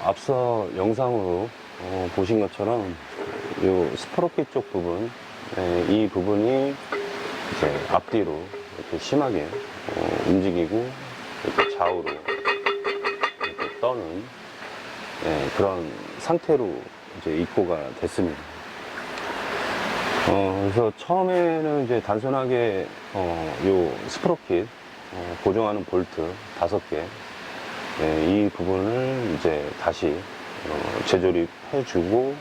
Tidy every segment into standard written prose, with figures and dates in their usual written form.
앞서 영상으로 보신 것처럼 이 스프로켓 쪽 부분, 이 부분이 이제 앞뒤로 이렇게 심하게 움직이고 이렇게 좌우로 이렇게 떠는 그런 상태로 이제 입고가 됐습니다. 그래서 처음에는 이제 단순하게 요 스프로켓 고정하는 볼트 5개 이 부분을 이제 다시 재조립해 주고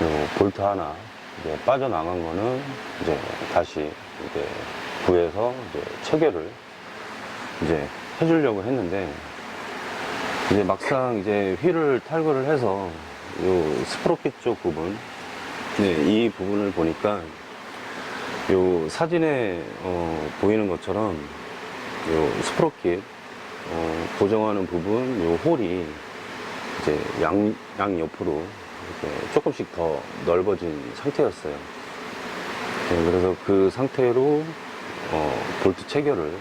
요 볼트 하나 이제 빠져나간 거는 이제 다시 이제 구해서 이제 체결을 이제 해주려고 했는데, 이제 막상 이제 휠을 탈거를 해서 요 스프로켓 쪽 부분, 이 부분을 보니까 요 사진에 보이는 것처럼 요 스프로켓 고정하는 부분 요 홀이 이제 양 옆으로 이렇게 조금씩 더 넓어진 상태였어요. 그래서 그 상태로 볼트 체결을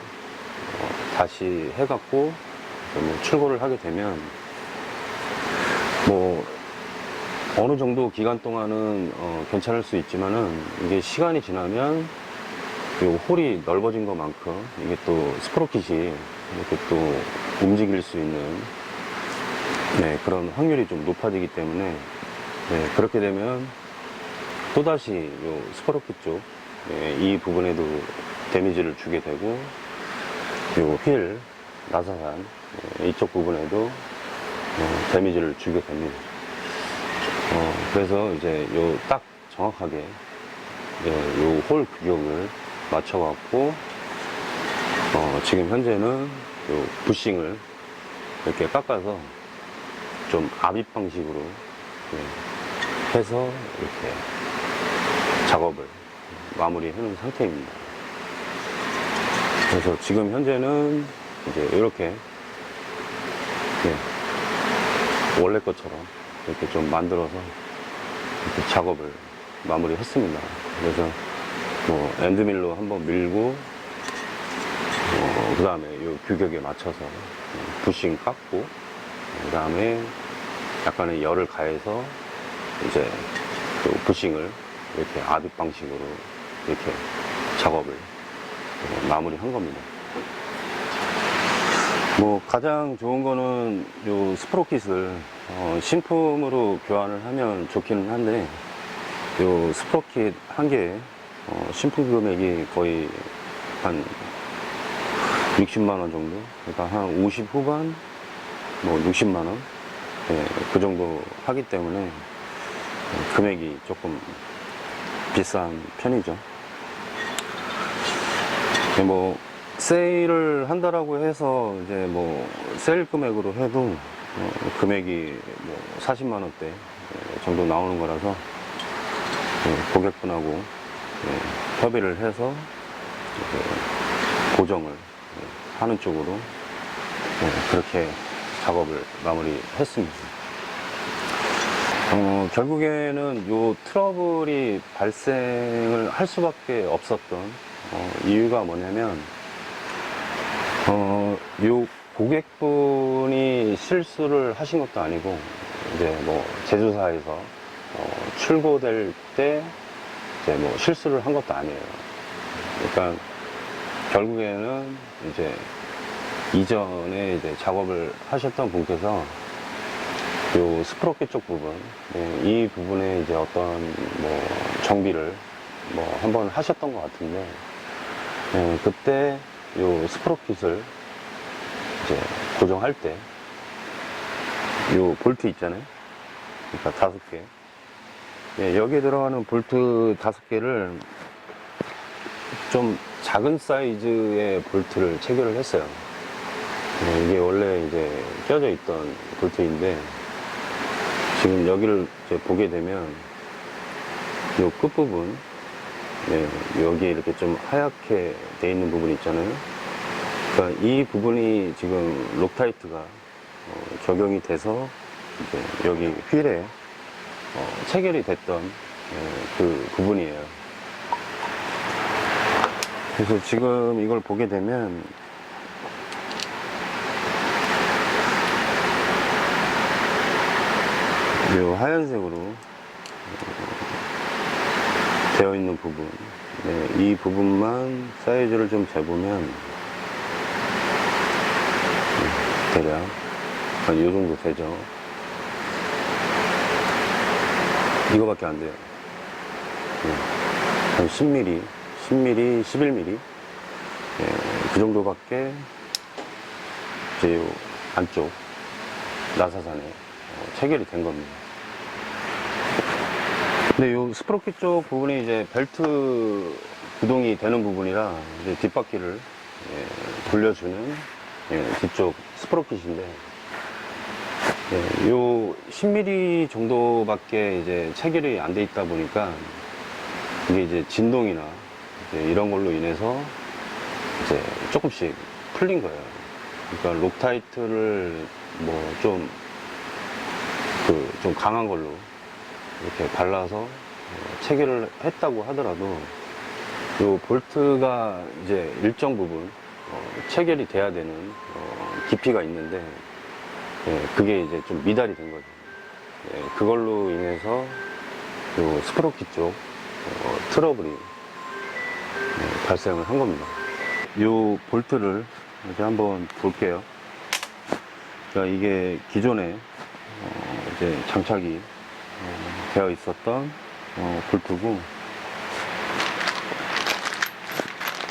다시 해갖고 출고를 하게 되면 뭐 어느 정도 기간 동안은 괜찮을 수 있지만은, 이게 시간이 지나면 이 홀이 넓어진 것만큼 이게 또 스프로켓이 이렇게 또 움직일 수 있는 그런 확률이 좀 높아지기 때문에, 그렇게 되면 또다시 이 스프로켓 쪽 이 부분에도 데미지를 주게 되고, 이 휠 나사산 이쪽 부분에도 데미지를 주게 됩니다. 그래서 이제 요 딱 정확하게 요 홀 규격을 맞춰갖고 지금 현재는 요 부싱을 이렇게 깎아서 좀 압입 방식으로 해서 이렇게 작업을 마무리해 놓은 상태입니다. 그래서 지금 현재는 이제 이렇게 원래 것처럼 이렇게 좀 만들어서 이렇게 작업을 마무리 했습니다. 그래서 뭐 엔드밀로 한번 밀고 그 다음에 이 규격에 맞춰서 부싱 깎고, 그 다음에 약간의 열을 가해서 이제 그 부싱을 이렇게 압입 방식으로 이렇게 작업을 마무리 한 겁니다. 뭐 가장 좋은 거는 요 스프로켓을 신품으로 교환을 하면 좋기는 한데, 요 스프로켓 한 개에 신품 금액이 거의 한 60만원 정도, 그러니까 한 50 후반 뭐 60만원 그 정도 하기 때문에 금액이 조금 비싼 편이죠. 뭐 세일을 한다라고 해서 이제 뭐 세일 금액으로 해도 금액이 뭐 40만원대 정도 나오는 거라서 고객분하고 협의를 해서 고정을 하는 쪽으로 그렇게 작업을 마무리했습니다. 결국에는 요 트러블이 발생을 할 수밖에 없었던 이유가 뭐냐면, 요 고객분이 실수를 하신 것도 아니고, 이제 뭐 제조사에서 출고될 때 이제 뭐 실수를 한 것도 아니에요. 그러니까 결국에는 이제 이전에 이제 작업을 하셨던 분께서 요 스프로켓 쪽 부분, 이 부분에 이제 어떤 뭐 정비를 뭐 한번 하셨던 것 같은데, 그때 요 스프로켓을 이제 고정할 때 요 볼트 있잖아요. 그러니까 5개. 여기에 들어가는 볼트 5개를 좀 작은 사이즈의 볼트를 체결을 했어요. 이게 원래 이제 껴져 있던 볼트인데, 지금 여기를 이제 보게 되면 이 끝부분, 여기에 이렇게 좀 하얗게 돼 있는 부분 있잖아요. 그러니까 이 부분이 지금 록타이트가 적용이 돼서 이제 여기 휠에 체결이 됐던 그 부분이에요. 그래서 지금 이걸 보게 되면 이 하얀색으로 되어 있는 부분, 네, 이 부분만 사이즈를 좀 재보면 대략 한 이 정도 되죠. 이거밖에 안 돼요. 한 10mm, 10mm, 11mm, 그 정도밖에 이제 요 안쪽 나사산에 체결이 된 겁니다. 근데 요 스프로켓 쪽 부분이 이제 벨트 구동이 되는 부분이라 이제 뒷바퀴를 돌려주는 뒤쪽 스프로켓인데, 요 10mm 정도밖에 이제 체결이 안 돼 있다 보니까 이게 이제 진동이나 이제 이런 걸로 인해서 이제 조금씩 풀린 거예요. 그러니까 록타이트를 뭐 좀 강한 걸로 이렇게 발라서 체결을 했다고 하더라도 요 볼트가 이제 일정 부분 체결이 돼야 되는 깊이가 있는데, 그게 이제 좀 미달이 된 거죠. 그걸로 인해서 요 스프로킷 쪽 트러블이 발생을 한 겁니다. 요 볼트를 이제 한번 볼게요. 그러니까 이게 기존에 이제 장착이 되어 있었던 볼트고,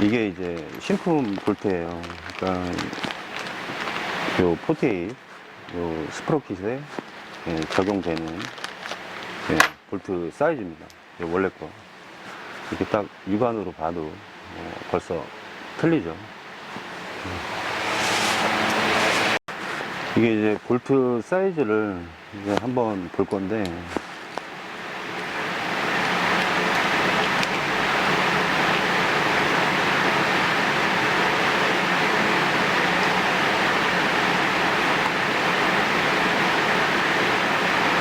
이게 이제 신품 볼트예요. 그러니까 요 48, 요 스프로킷에 적용되는 볼트 사이즈입니다. 원래 거. 이렇게 딱 육안으로 봐도 벌써 틀리죠. 이게 이제 볼트 사이즈를 이제 한번 볼 건데,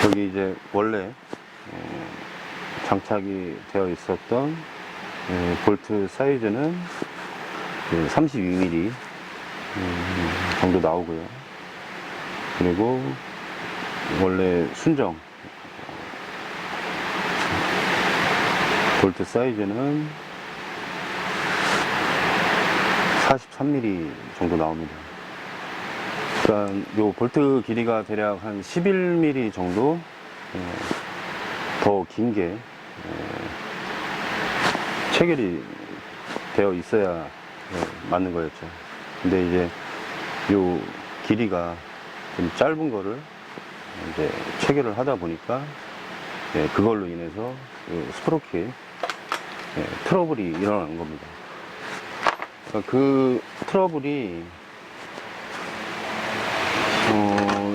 여기 이제 원래 장착이 되어 있었던 볼트 사이즈는 32mm 정도 나오고요. 그리고 원래 순정 볼트 사이즈는 43mm 정도 나옵니다. 그러니까 요 볼트 길이가 대략 한 11mm 정도 더 긴 게 체결이 되어 있어야 맞는 거였죠. 근데 이제 요 길이가 좀 짧은 거를 이제 체결을 하다 보니까 그걸로 인해서 스프로킷 트러블이 일어나는 겁니다. 그러니까 그 트러블이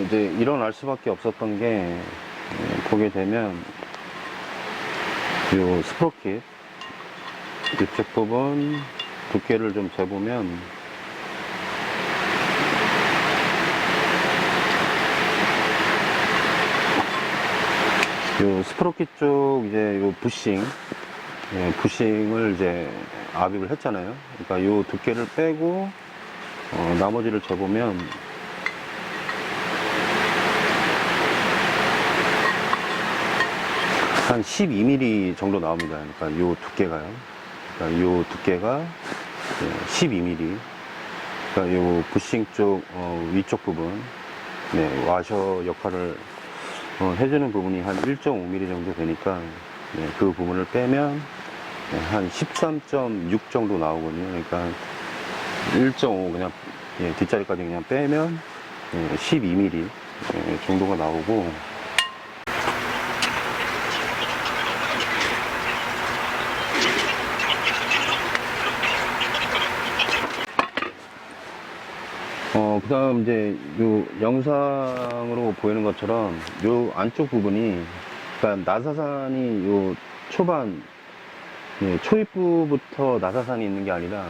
이제 일어날 수밖에 없었던 게, 보게 되면 요 스프로킷 이쪽 부분 두께를 좀 재보면 요 스프로킷 쪽 이제 요 부싱을 이제 압입을 했잖아요. 그러니까 요 두께를 빼고 나머지를 재보면 한 12mm 정도 나옵니다. 그러니까 요 두께가요. 그러니까 요 두께가 12mm. 그러니까 요 부싱 쪽 위쪽 부분, 와셔 역할을 해주는 부분이 한 1.5mm 정도 되니까 그 부분을 빼면 한 13.6 정도 나오거든요. 그러니까 1.5 그냥 뒷자리까지 그냥 빼면 12mm 정도가 나오고, 그 다음 이제 요 영상으로 보이는 것처럼 요 안쪽 부분이, 그러니까 나사산이 요 초반 초입부부터 나사산이 있는 게 아니라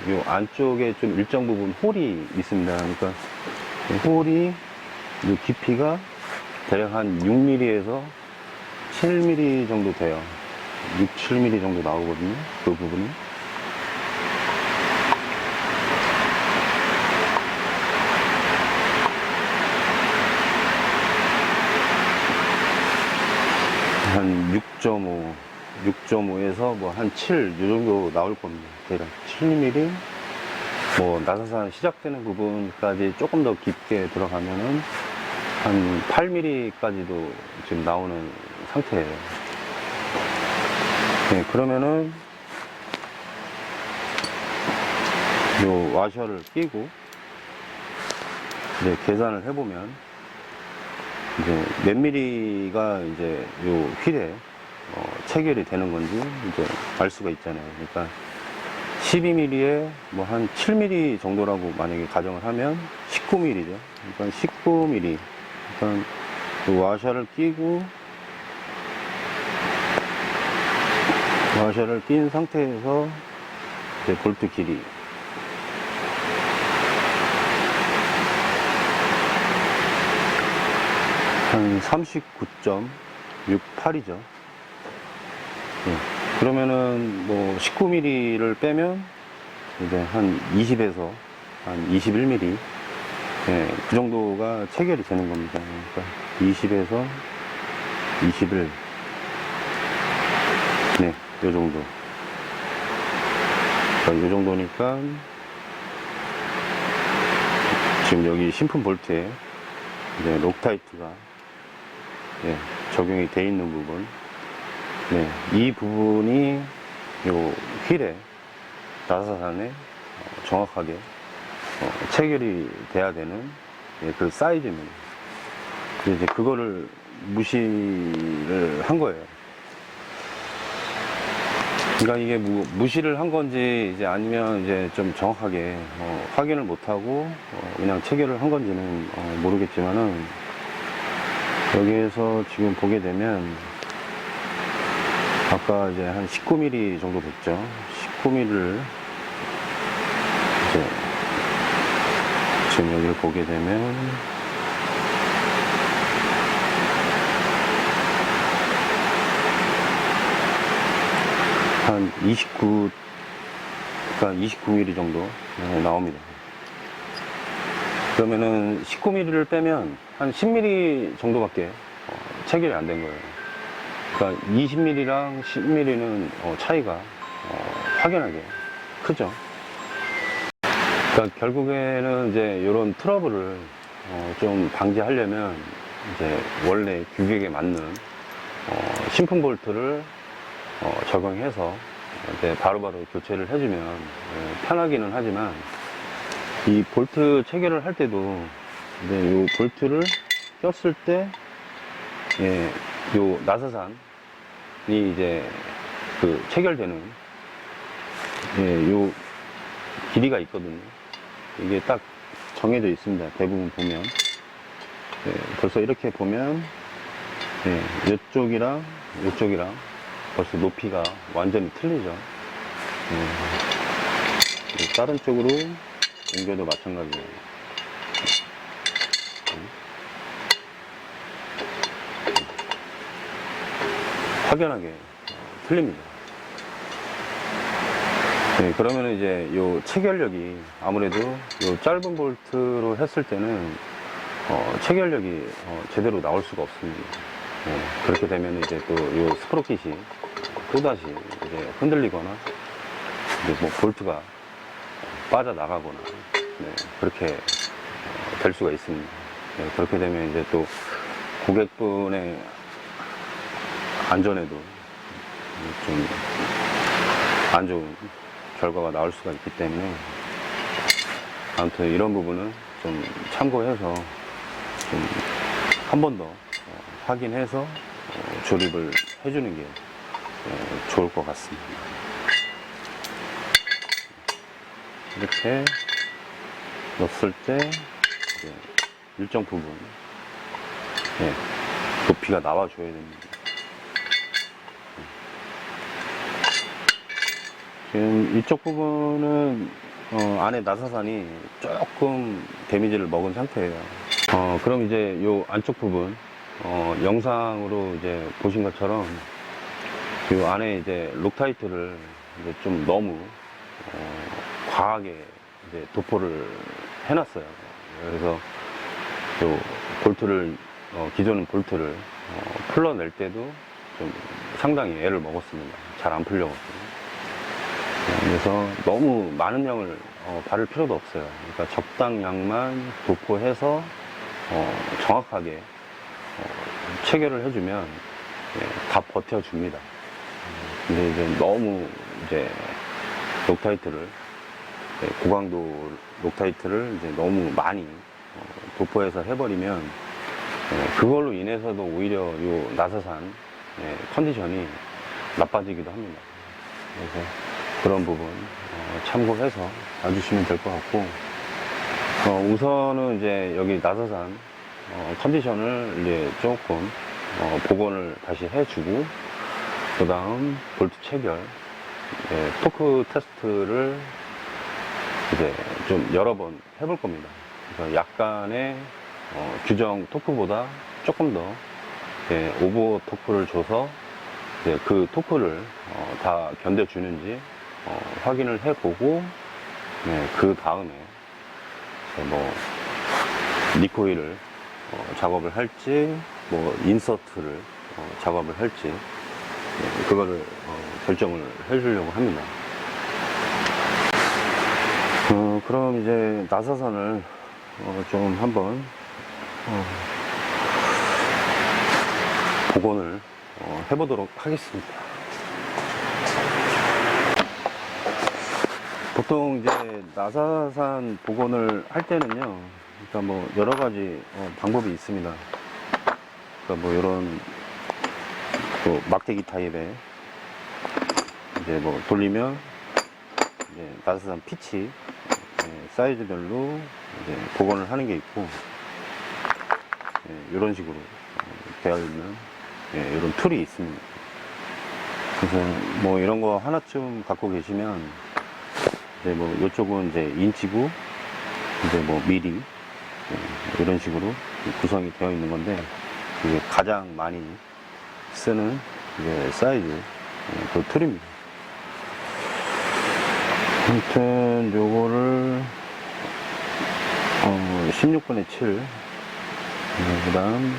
요 안쪽에 좀 일정 부분 홀이 있습니다. 그러니까 홀이 요 깊이가 대략 한 6mm에서 7mm 정도 돼요. 6, 7mm 정도 나오거든요. 그 부분이. 한 6.5에서 뭐 한 7, 요 정도 나올 겁니다. 대략 7mm. 뭐, 나사산 시작되는 부분까지 조금 더 깊게 들어가면은 한 8mm까지도 지금 나오는 상태예요. 네, 그러면은 요 와셔를 끼고 이제 계산을 해보면 이제 몇 미리가 이제 요 휠에 체결이 되는 건지 이제 알 수가 있잖아요. 그러니까 12mm에 뭐 한 7mm 정도라고 만약에 가정을 하면 19mm죠. 그러니까 19mm. 그러니까 요 와셔를 끼고 와셔를 낀 상태에서 이제 볼트 길이 한 39.68이죠. 네. 그러면은 뭐 19mm를 빼면 이제 한 20에서 한 21mm, 네, 그 정도가 체결이 되는 겁니다. 그러니까 20에서 21, 네, 요 정도. 그러니까 요 정도니까 지금 여기 신품 볼트에 이제 록타이트가 네, 적용이 되어 있는 부분, 네, 이 부분이 요 휠에 나사산에 정확하게 체결이 돼야 되는 그 사이즈입니다. 이제 그거를 무시를 한 거예요. 그러니까 이게 무시를 한 건지 이제 아니면 이제 좀 정확하게 확인을 못하고 그냥 체결을 한 건지는 모르겠지만은, 여기에서 지금 보게 되면 아까 이제 한 19mm 정도 됐죠. 19mm를 이제 지금 여기를 보게 되면 한 29, 그러니까 29mm 정도 나옵니다. 그러면은 19mm를 빼면 한 10mm 정도밖에 체결이 안 된 거예요. 그러니까 20mm랑 10mm는 차이가 확연하게 크죠. 그러니까 결국에는 이제 이런 트러블을 좀 방지하려면 이제 원래 규격에 맞는 신품 볼트를 적용해서 이제 바로바로 교체를 해주면 편하기는 하지만, 이 볼트 체결을 할 때도 이제 요 볼트를 꼈을 때 요 나사산이 이제 그 체결되는 요 길이가 있거든요. 이게 딱 정해져 있습니다. 대부분 보면 벌써 이렇게 보면 이쪽이랑 이쪽이랑 벌써 높이가 완전히 틀리죠. 다른 쪽으로 옮겨도 마찬가지예요. 확연하게 틀립니다. 네, 그러면 이제 요 체결력이 아무래도 요 짧은 볼트로 했을 때는 체결력이 제대로 나올 수가 없습니다. 그렇게 되면 이제 또 요 스프로킷이 또다시 이제 흔들리거나 이제 뭐 볼트가 빠져나가거나 그렇게 될 수가 있습니다. 그렇게 되면 이제 또 고객분의 안전에도 좀 안 좋은 결과가 나올 수가 있기 때문에, 아무튼 이런 부분은 좀 참고해서 좀 한 번 더 확인해서 조립을 해주는 게 좋을 것 같습니다. 이렇게 넣었을 때 일정 부분 높이가 나와줘야 됩니다. 지금 이쪽 부분은 안에 나사산이 조금 데미지를 먹은 상태예요. 그럼 이제 요 안쪽 부분 영상으로 이제 보신 것처럼 요 안에 이제 록타이트를 이제 좀 너무 과하게 이제 도포를 해놨어요. 그래서 요 볼트를 기존 볼트를 풀러낼 때도 좀 상당히 애를 먹었습니다. 잘 안 풀려가지고. 그래서 너무 많은 양을 바를 필요도 없어요. 그러니까 적당량만 도포해서 정확하게 체결을 해주면 다 버텨줍니다. 근데 이제 너무 이제 록타이트를 고강도 록타이트를 이제 너무 많이 도포해서 해버리면 그걸로 인해서도 오히려 요 나사산 컨디션이 나빠지기도 합니다. 그래서 그런 부분 참고해서 봐주시면 될 것 같고, 우선은 이제 여기 나사산 컨디션을 이제 조금 복원을 다시 해주고, 그 다음 볼트 체결, 토크 테스트를 이제 좀 여러 번 해볼 겁니다. 그래서 약간의 규정 토크보다 조금 더 오버 토크를 줘서 그 토크를 다 견뎌주는지 확인을 해보고, 그 다음에 뭐 리코일을 작업을 할지, 뭐 인서트를 작업을 할지, 그거를 결정을 해주려고 합니다. 그럼 이제 나사산을 좀 한번 복원을 해보도록 하겠습니다. 보통 이제 나사산 복원을 할 때는요, 그러니까 뭐 여러 가지 방법이 있습니다. 그러니까 뭐 이런 막대기 타입의 이제 뭐 돌리면 이제 나사산 피치 사이즈별로 이제 복원을 하는 게 있고, 이런 식으로 되어 있는 이런 툴이 있습니다. 그래서 뭐 이런 거 하나쯤 갖고 계시면 이제 뭐 이쪽은 이제 인치고 이제 뭐 미리 이런 식으로 구성이 되어 있는 건데, 이게 가장 많이 쓰는 이제 사이즈 그 툴입니다. 아무튼 요거를 16분의 7, 그 다음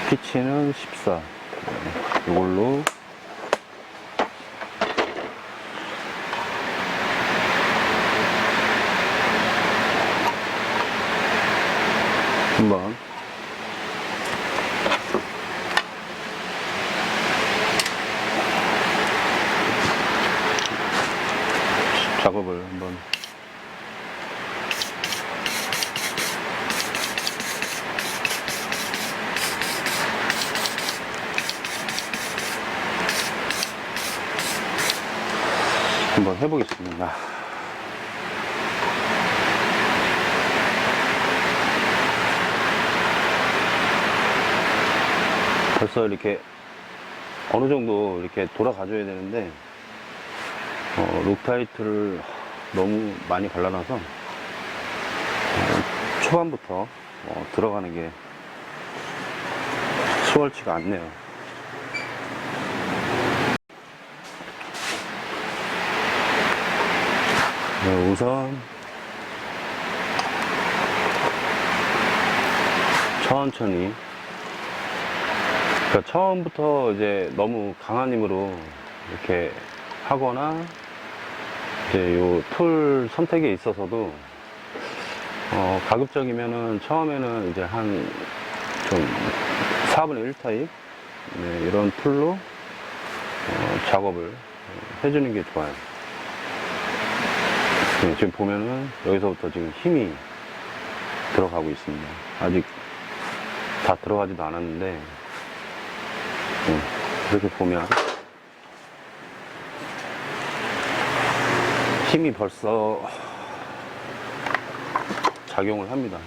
피치는 14, 요걸로 한번 작업을 한번 해보겠습니다. 벌써 이렇게 어느 정도 이렇게 돌아가줘야 되는데, 록타이트를 너무 많이 발라놔서 초반부터 들어가는 게 수월치가 않네요. 우선 천천히, 그러니까 처음부터 이제 너무 강한 힘으로 이렇게 하거나, 이제 요 툴 선택에 있어서도 가급적이면은 처음에는 이제 한 좀 4분의 1 타입 이런 툴로 작업을 해주는 게 좋아요. 지금 보면은 여기서부터 지금 힘이 들어가고 있습니다. 아직 다 들어가지도 않았는데, 이렇게 보면 힘이 벌써 작용을 합니다.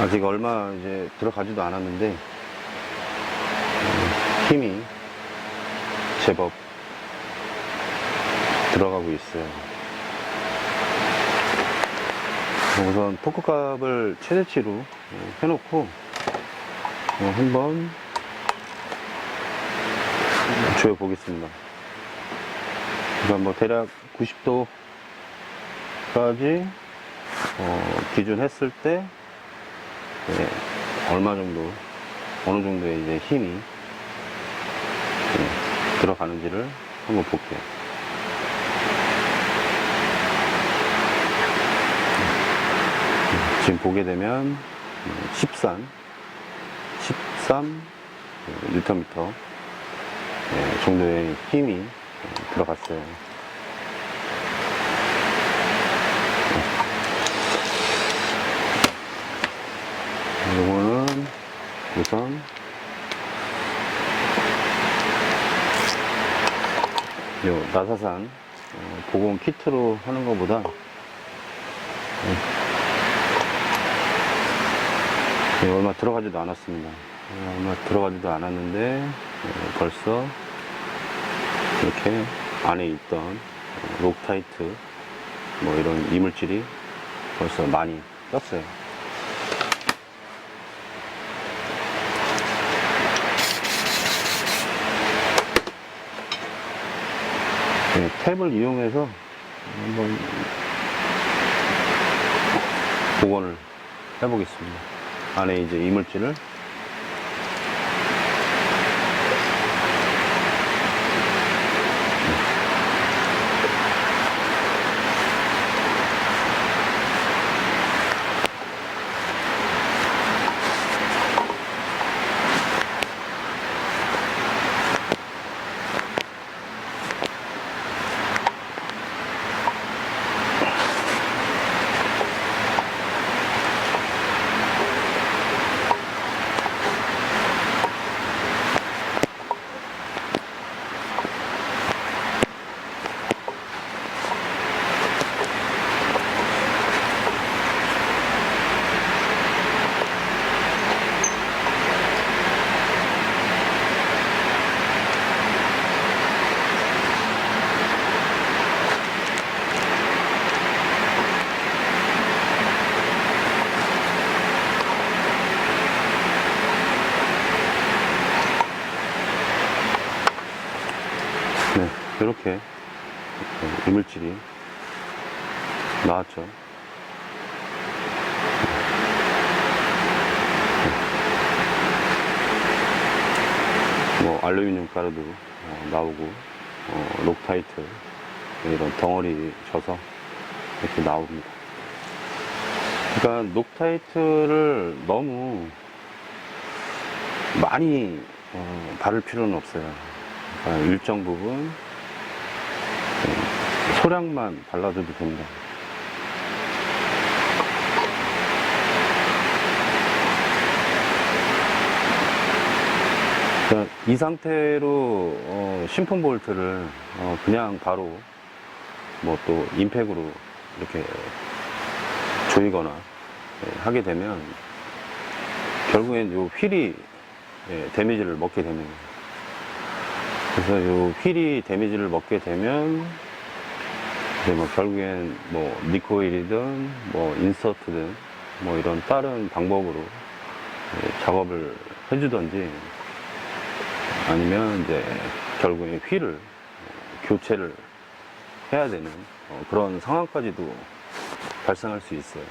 아직 얼마 이제 들어가지도 않았는데 힘이 제법 들어가고 있어요. 우선 토크 값을 최대치로 해놓고 한번 조여 보겠습니다. 그러니까 뭐 대략 90도 까지 기준 했을 때 얼마 정도 어느 정도의 이제 힘이 들어가는지를 한번 볼게요. 지금 보게 되면 13 뉴턴미터 정도의 힘이 들어갔어요. 이거는 우선 요 나사산 보공 키트로 하는 것보다 얼마 들어가지도 않았습니다. 얼마 들어가지도 않았는데 벌써 이렇게 안에 있던 록타이트 뭐 이런 이물질이 벌써 많이 떴어요. 탭을 이용해서 한번 복원을 해보겠습니다. 안에 이제 이물질을 이렇게 이물질이 나왔죠. 뭐 알루미늄 가루도 나오고 록타이트 이런 덩어리 져서 이렇게 나옵니다. 그러니까 록타이트를 너무 많이 바를 필요는 없어요. 그러니까 일정 부분 소량만 발라줘도 됩니다. 그러니까 이 상태로 신품 볼트를 그냥 바로 뭐 또 임팩으로 이렇게 조이거나 하게 되면 결국엔 요 휠이 데미지를 먹게 됩니다. 그래서 요 휠이 데미지를 먹게 되면 이제 뭐 결국엔 뭐 니코일이든 뭐 인서트든 뭐 이런 다른 방법으로 작업을 해주던지 아니면 이제 결국엔 휠을 교체를 해야 되는 그런 상황까지도 발생할 수 있어요.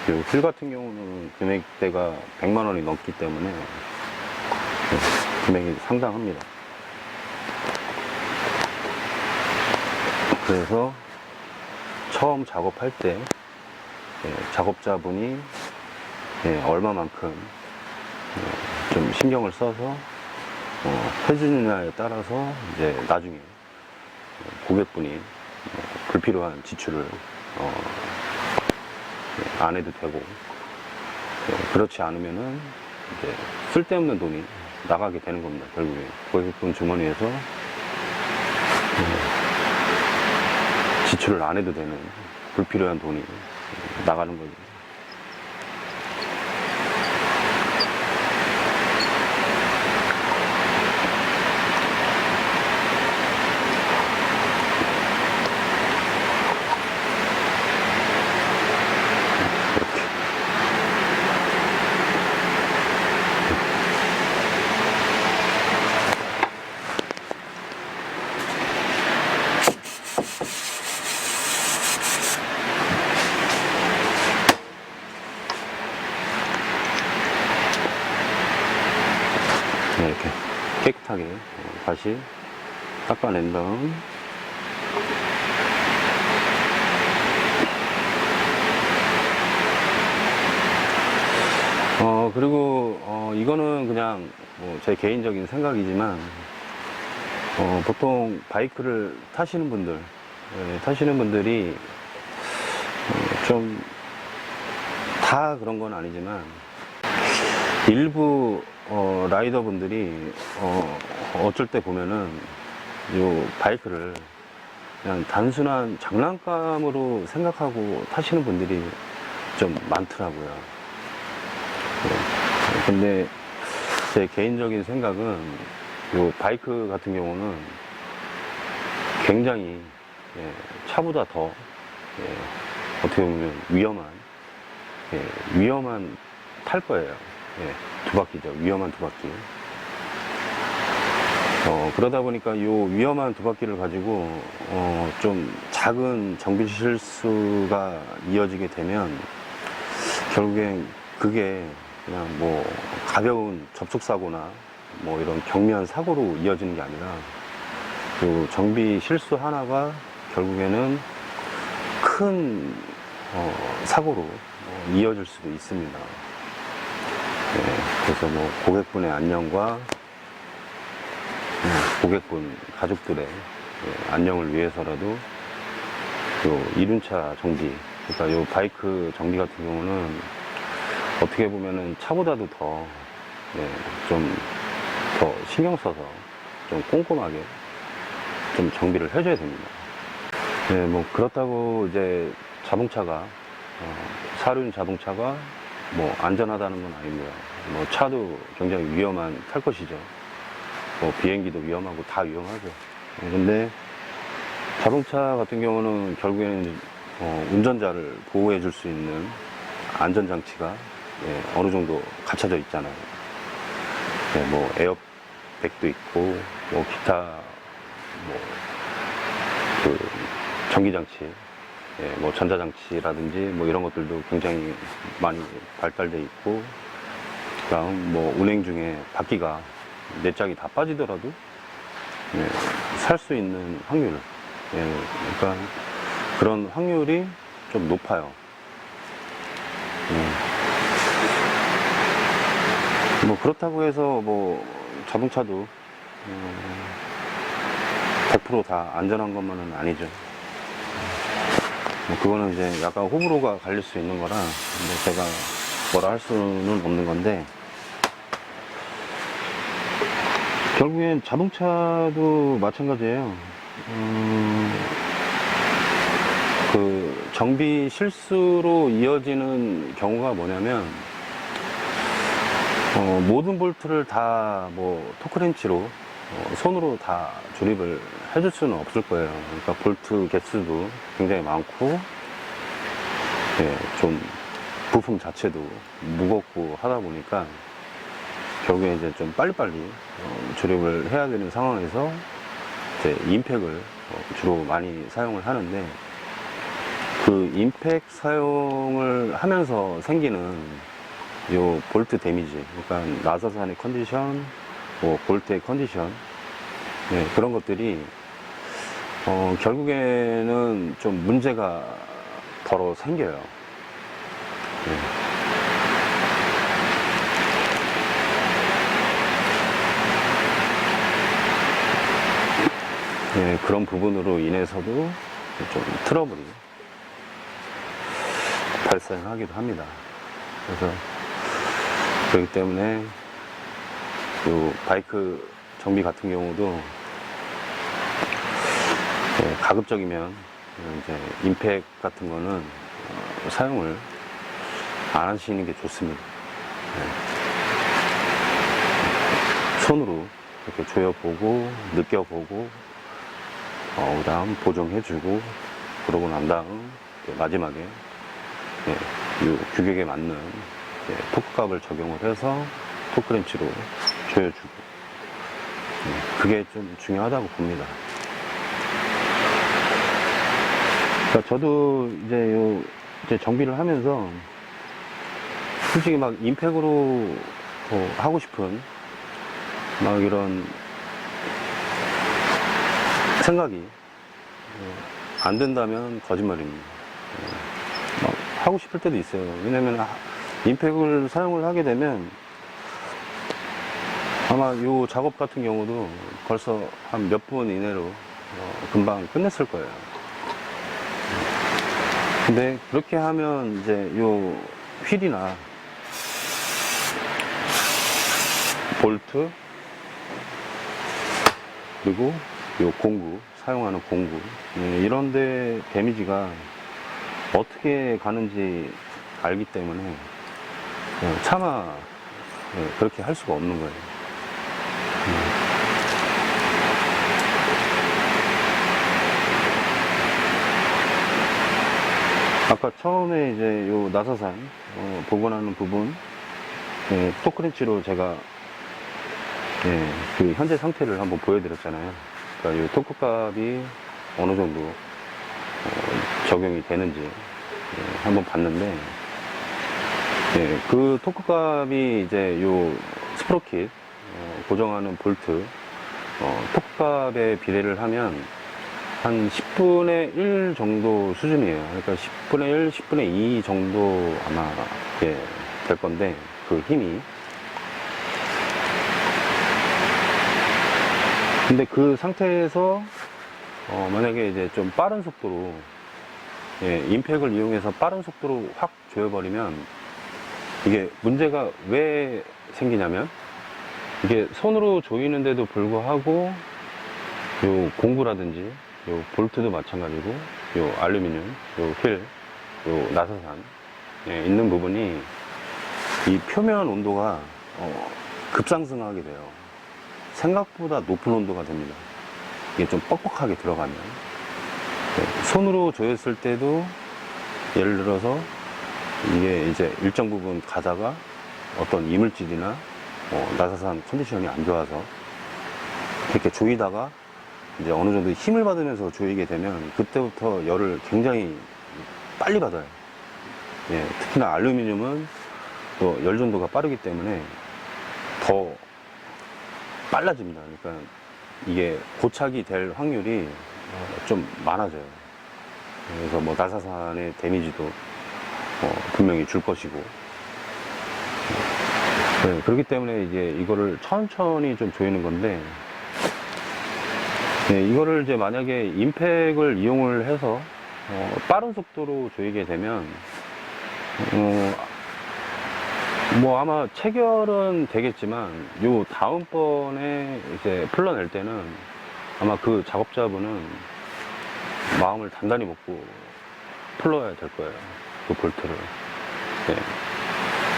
그래서 이 휠 같은 경우는 금액대가 100만 원이 넘기 때문에 금액이 상당합니다. 그래서 처음 작업할 때 작업자분이 얼마만큼 좀 신경을 써서 해주느냐에 따라서 이제 나중에 고객분이 불필요한 지출을 안 해도 되고, 그렇지 않으면은 이제 쓸데없는 돈이 나가게 되는 겁니다. 결국에 고객분 주머니에서 지출을 안 해도 되는 불필요한 돈이 나가는 거죠. 깨끗하게 다시 닦아낸 다음 그리고 이거는 그냥 뭐 제 개인적인 생각이지만 보통 바이크를 타시는 분들이 좀 다 그런 건 아니지만 일부 라이더 분들이 어쩔 때 보면은 요 바이크를 그냥 단순한 장난감으로 생각하고 타시는 분들이 좀 많더라고요. 근데 제 개인적인 생각은 요 바이크 같은 경우는 굉장히 차보다 더 어떻게 보면 위험한 탈 거예요. 두 바퀴죠. 위험한 두 바퀴. 그러다 보니까 요 위험한 두 바퀴를 가지고 좀 작은 정비 실수가 이어지게 되면 결국엔 그게 그냥 뭐 가벼운 접촉사고나 뭐 이런 경미한 사고로 이어지는 게 아니라 요 정비 실수 하나가 결국에는 큰 사고로 이어질 수도 있습니다. 그래서 뭐 고객분의 안녕과 고객분 가족들의 안녕을 위해서라도 요 이륜차 정비, 그러니까 요 바이크 정비 같은 경우는 어떻게 보면은 차보다도 좀 더 신경 써서 좀 꼼꼼하게 좀 정비를 해줘야 됩니다. 뭐 그렇다고 이제 자동차가 사륜 자동차가 뭐 안전하다는 건 아닙니다. 뭐 차도 굉장히 위험한 탈 것이죠. 뭐 비행기도 위험하고 다 위험하죠. 근데 자동차 같은 경우는 결국에는 운전자를 보호해 줄 수 있는 안전장치가 어느 정도 갖춰져 있잖아요. 뭐 에어백도 있고 뭐 기타 그 전기장치, 뭐 전자장치라든지 뭐 이런 것들도 굉장히 많이 발달돼 있고, 그다음 뭐 운행 중에 바퀴가 내 짝이 다 빠지더라도 살 수 있는 확률, 그러니까 그런 확률이 좀 높아요. 뭐 그렇다고 해서 뭐 자동차도 100% 다 안전한 것만은 아니죠. 그거는 이제 약간 호불호가 갈릴 수 있는 거라 뭐 제가 뭐라 할 수는 없는 건데, 결국엔 자동차도 마찬가지예요. 그 정비 실수로 이어지는 경우가 뭐냐면 모든 볼트를 다 뭐 토크렌치로 손으로 다 조립을 해줄 수는 없을 거예요. 그러니까 볼트 개수도 굉장히 많고, 좀 부품 자체도 무겁고 하다 보니까 결국에 이제 좀 빨리빨리 조립을 해야 되는 상황에서 이제 임팩을 주로 많이 사용을 하는데, 그 임팩 사용을 하면서 생기는 요 볼트 데미지, 그러니까 나사산의 컨디션, 뭐 볼트의 컨디션, 그런 것들이 결국에는 좀 문제가 더러 생겨요. 그런 부분으로 인해서도 좀 트러블이 발생하기도 합니다. 그래서 그렇기 때문에 요 바이크 정비 같은 경우도 가급적이면 이제 임팩 같은 거는 사용을 안 하시는 게 좋습니다. 손으로 이렇게 조여보고 느껴보고 그 다음 보정해주고, 그러고 난 다음 마지막에 이 규격에 맞는 토크값을 적용을 해서 토크렌치로 조여주고, 그게 좀 중요하다고 봅니다. 그러니까 저도 이제 정비를 하면서 솔직히 막 임팩으로 하고 싶은 막 이런 생각이 안 된다면 거짓말입니다. 막 하고 싶을 때도 있어요. 왜냐면 임팩을 사용을 하게 되면 아마 이 작업 같은 경우도 벌써 한 몇 분 이내로 금방 끝냈을 거예요. 근데 그렇게 하면 이제 요 휠이나 볼트 그리고 요 공구, 사용하는 공구 이런데 데미지가 어떻게 가는지 알기 때문에 차마 그렇게 할 수가 없는 거예요. 아까 처음에 이제 요 나사산 복원하는 부분 토크렌치로 제가 그 현재 상태를 한번 보여드렸잖아요. 그러니까 이 토크값이 어느 정도 적용이 되는지 한번 봤는데 그 토크값이 이제 요 스프로킷 고정하는 볼트 토크값에 비례를 하면 한 10분의 1 정도 수준이에요. 그러니까 10분의 1, 10분의 2 정도 아마 될 건데 그 힘이. 근데 그 상태에서 만약에 이제 좀 빠른 속도로 임팩을 이용해서 빠른 속도로 확 조여버리면 이게 문제가 왜 생기냐면 이게 손으로 조이는데도 불구하고 요 공구라든지 요 볼트도 마찬가지고 요 알루미늄, 요 휠, 요 나사산 있는 부분이 이 표면 온도가 급상승하게 돼요. 생각보다 높은 온도가 됩니다. 이게 좀 뻑뻑하게 들어가면 손으로 조였을 때도 예를 들어서 이게 이제 일정 부분 가다가 어떤 이물질이나 나사산 컨디션이 안 좋아서 이렇게 조이다가 이제 어느 정도 힘을 받으면서 조이게 되면 그때부터 열을 굉장히 빨리 받아요. 특히나 알루미늄은 또 열 전도가 빠르기 때문에 더 빨라집니다. 그러니까 이게 고착이 될 확률이 좀 많아져요. 그래서 뭐 나사산의 데미지도 분명히 줄 것이고 그렇기 때문에 이제 이거를 천천히 좀 조이는 건데 이거를 이제 만약에 임팩을 이용을 해서 빠른 속도로 조이게 되면 뭐 아마 체결은 되겠지만 요 다음번에 이제 풀러낼 때는 아마 그 작업자분은 마음을 단단히 먹고 풀러야 될 거예요. 그 볼트를.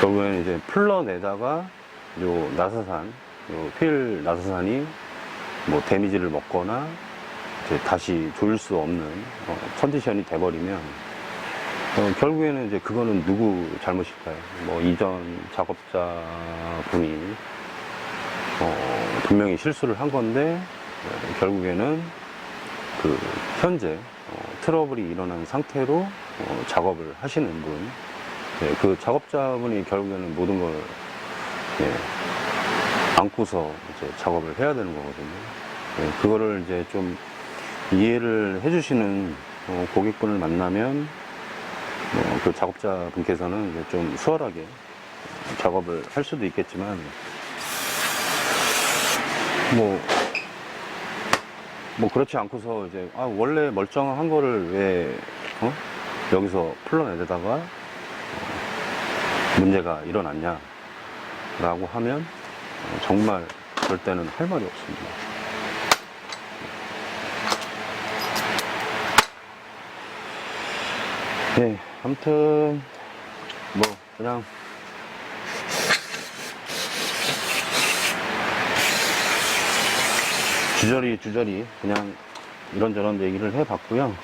결국에는 이제 풀러내다가 요 나사산, 요 휠 나사산이 뭐 데미지를 먹거나 이제 다시 조일 수 없는 컨디션이 돼버리면 결국에는 이제 그거는 누구 잘못일까요? 뭐 이전 작업자분이 분명히 실수를 한 건데 결국에는 그 현재 트러블이 일어난 상태로 작업을 하시는 분, 그 작업자분이 결국에는 모든 걸 안고서 이제 작업을 해야 되는 거거든요. 그거를 이제 좀 이해를 해주시는 고객분을 만나면 그 작업자분께서는 이제 좀 수월하게 작업을 할 수도 있겠지만 뭐 그렇지 않고서 이제 원래 멀쩡한 거를 왜 여기서 풀러내다가 문제가 일어났냐 라고 하면 정말 그럴 때는 할 말이 없습니다. 아무튼 뭐 그냥 주저리 그냥 이런저런 얘기를 해봤고요.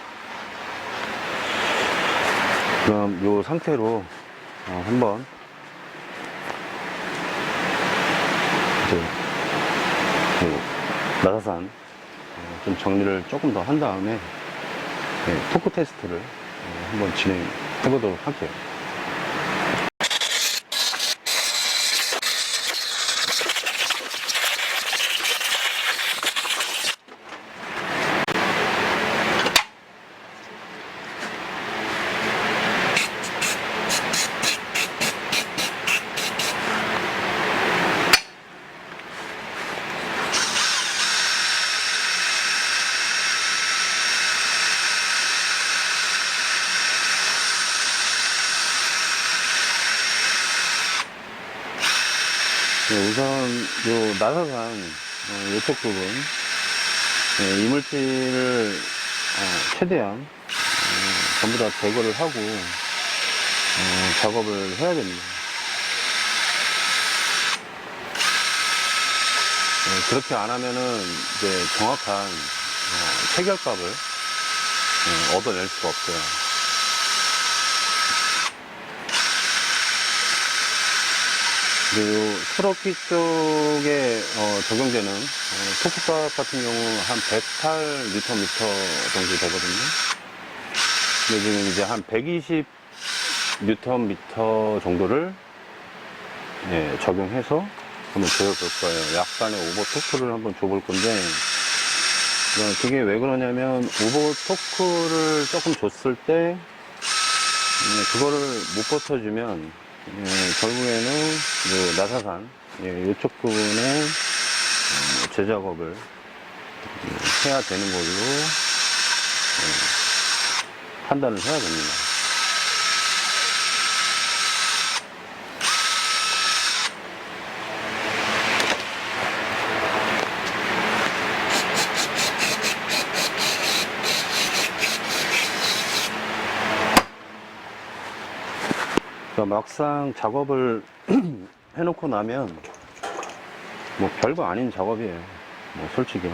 그럼 요 상태로 한번 이제 나사산 좀 정리를 조금 더 한 다음에 토크 테스트를 한번 진행해 보도록 할게요. 우선 요 나사산 이쪽 부분 이물질을 최대한 전부 다 제거를 하고 작업을 해야 됩니다. 그렇게 안 하면은 이제 정확한 체결값을 얻어낼 수가 없어요. 그리고 스프로키 쪽에 적용되는 토크값 같은 경우 한 108Nm 정도 되거든요. 근데 지금 이제 한 120Nm 정도를 적용해서 한번 줘볼 거예요. 약간의 오버 토크를 한번 줘볼 건데, 그게 왜 그러냐면 오버 토크를 조금 줬을 때 그거를 못 버텨주면 결국에는 나사산 이쪽 부분에 재작업을 해야 되는 걸로 판단을 해야 됩니다. 막상 작업을 해놓고 나면 뭐 별거 아닌 작업이에요. 뭐 솔직히.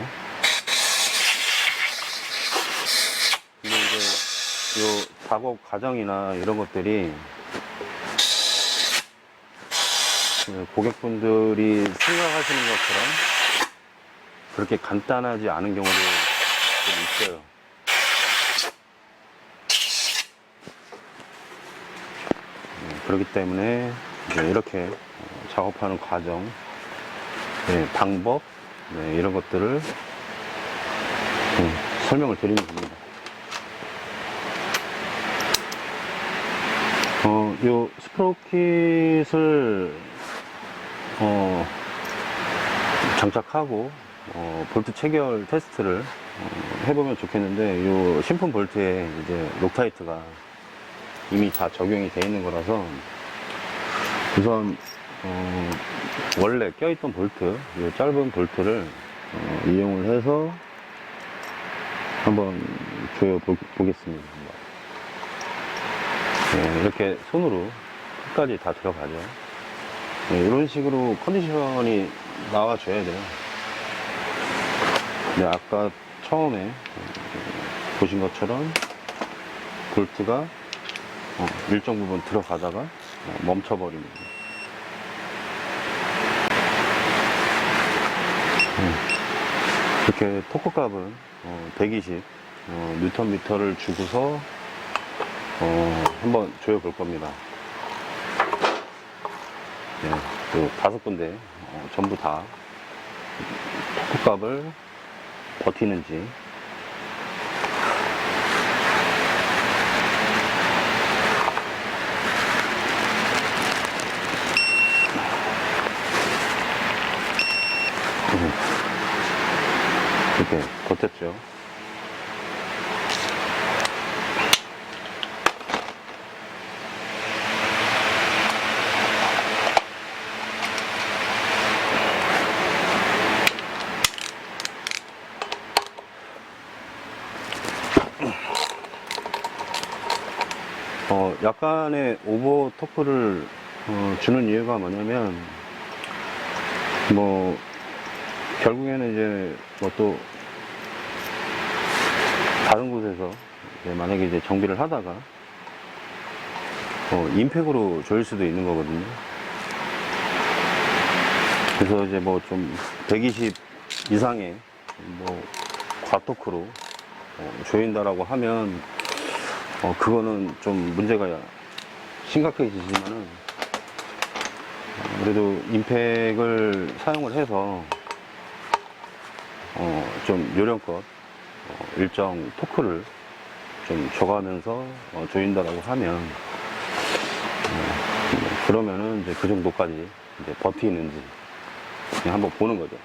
근데 이제 요 작업 과정이나 이런 것들이 고객분들이 생각하시는 것처럼 그렇게 간단하지 않은 경우도 좀 있어요. 그렇기 때문에 이제 이렇게 작업하는 과정, 방법, 이런 것들을 설명을 드리는 겁니다. 요 스프로킷을 장착하고 볼트 체결 테스트를 해보면 좋겠는데, 요 신품 볼트에 이제 록타이트가 이미 다 적용이 되어 있는 거라서 우선 원래 껴있던 볼트, 이 짧은 볼트를 이용을 해서 한번 조여 보겠습니다. 이렇게 손으로 끝까지 다 들어가죠. 이런 식으로 컨디션이 나와줘야 돼요. 근데 아까 처음에 보신 것처럼 볼트가 일정 부분 들어가다가 멈춰버립니다. 이렇게 토크값은 120 Nm를 주고서 한번 조여 볼 겁니다. 또 5군데 전부 다 토크값을 버티는지. 이렇게 버텼죠. 약간의 오버 토크를 주는 이유가 뭐냐면, 뭐 결국에는 이제 뭐 또 다른 곳에서 만약에 이제 정비를 하다가 임팩으로 조일 수도 있는 거거든요. 그래서 이제 뭐 좀 120 이상의 뭐 과토크로 조인다라고 하면 그거는 좀 문제가 심각해지지만은, 그래도 임팩을 사용을 해서 좀 요령껏 일정 토크를 좀 줘가면서 조인다라고 하면 그러면은 이제 그 정도까지 이제 버티는지 그냥 한번 보는 거죠.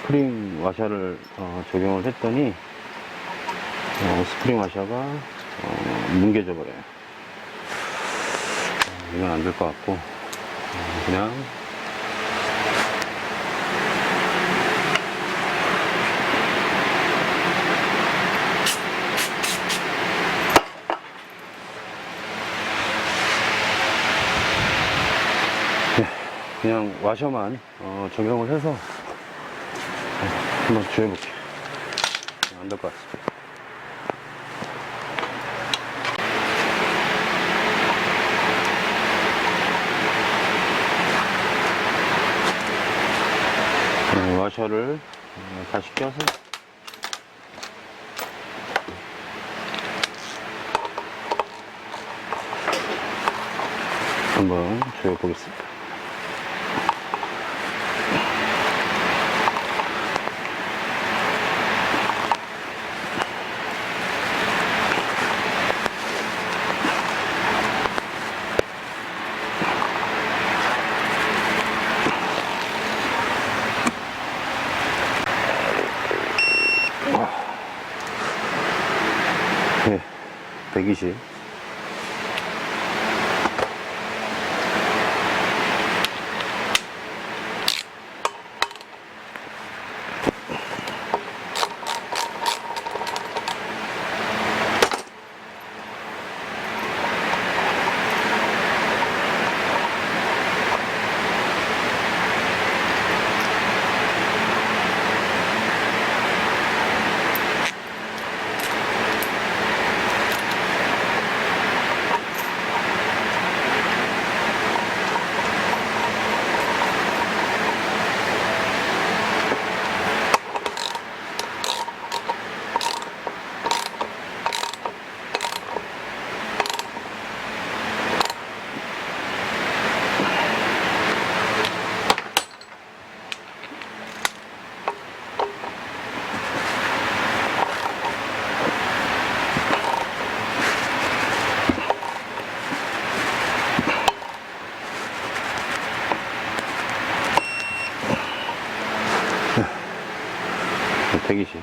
스프링 와셔를 적용을 했더니 스프링 와셔가 뭉개져 버려요. 이건 안 될 것 같고 그냥 그냥 와셔만 적용을 해서 한번 조여볼게요. 안 될 것 같습니다. 와셔를 다시 껴서 한번 조여보겠습니다. 네, 120. 대기실.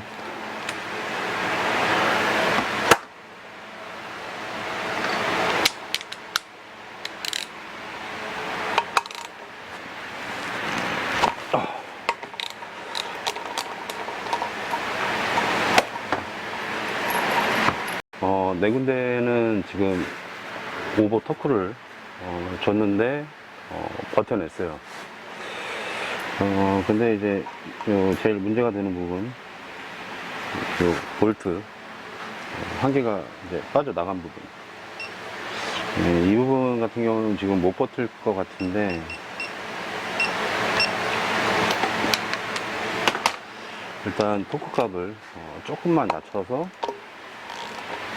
네 군데는 지금 오버 터크를 줬는데 버텨냈어요. 근데 이제 제일 문제가 되는 부분, 요 볼트 한 개가 이제 빠져나간 부분. 이 부분 같은 경우는 지금 못 버틸 것 같은데, 일단 토크 값을 조금만 낮춰서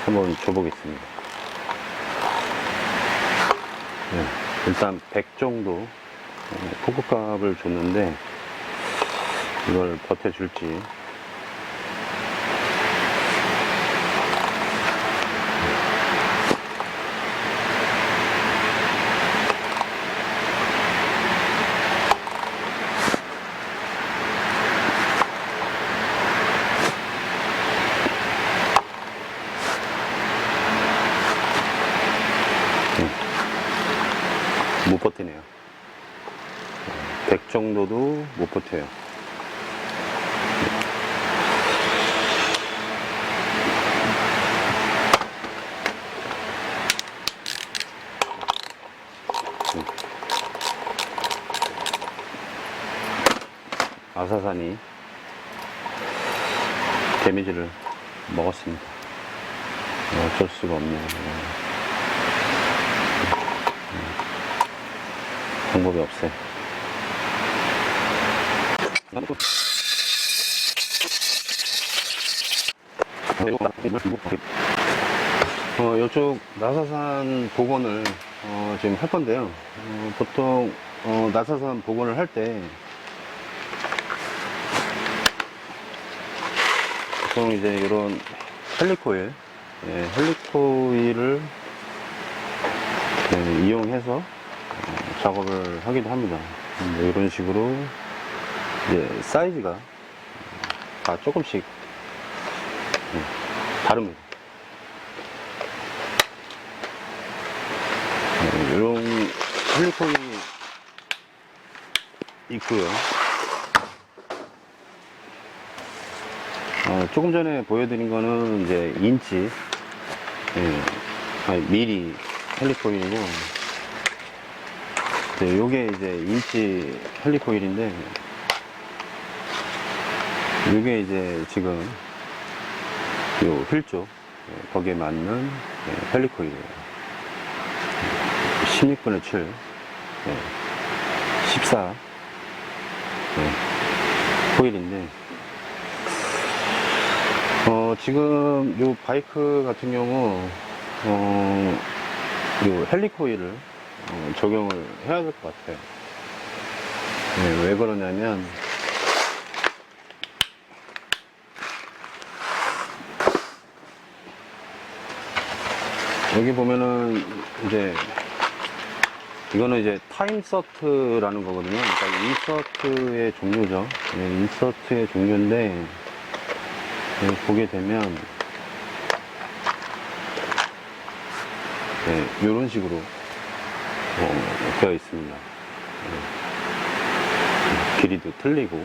한번 줘보겠습니다. 네, 일단 100 정도 토크 값을 줬는데 이걸 버텨줄지. 못 버티네요. 100 정도도 못 버텨요. 아사산이 데미지를 먹었습니다. 어쩔 수가 없네요. 방법이 없어요. 이쪽 나사산 복원을 지금 할 건데요. 보통 나사산 복원을 할 때 보통 이제 이런 헬리코일, 헬리코일을 이용해서 작업을 하기도 합니다. 이런 식으로 이제 사이즈가 다 조금씩 다릅니다. 이런 헬리코일이 있고요. 조금 전에 보여드린 거는 이제 인치, 미리 헬리코일이고, 요게 이제 인치 헬리코일인데, 요게 이제 지금 요 휠 쪽, 거기에 맞는 헬리코일이에요. 16분의 7, 14 코일인데, 지금 요 바이크 같은 경우 요 헬리코일을 적용을 해야 될 것 같아요. 왜 그러냐면 여기 보면은 이제 이거는 이제 타임 서트라는 거거든요. 그러니까 인서트의 종류죠. 인서트의 종류인데, 보게 되면 이런 식으로 되어 있습니다. 길이도 틀리고